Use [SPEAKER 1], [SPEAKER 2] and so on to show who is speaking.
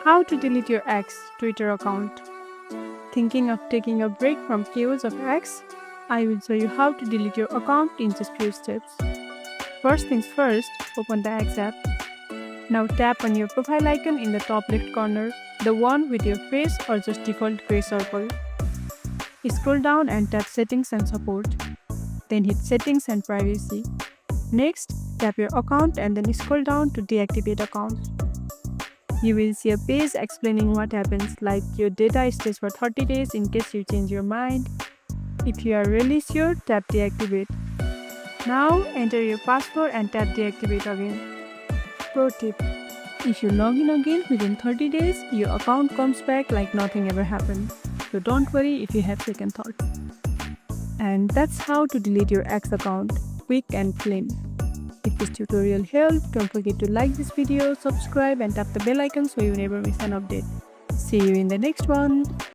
[SPEAKER 1] How to delete your ex Twitter account. Thinking of taking a break from chaos of X? I will show you how to delete your account in just few steps. First things first, open the X app. Now tap on your profile icon in the top left corner, the one with your face or just default gray circle. Scroll down and tap Settings and Support. Then hit Settings and Privacy. Next, tap your account and then scroll down to Deactivate account. You will see a page explaining what happens, like your data stays for 30 days in case you change your mind. If you are really sure, tap Deactivate. Now enter your password and tap Deactivate again. Pro tip: if you log in again within 30 days, your account comes back like nothing ever happened. So don't worry if you have second thoughts. And that's how to delete your ex account, quick and clean. If this tutorial helped, don't forget to like this video, subscribe and tap the bell icon so you never miss an update. See you in the next one.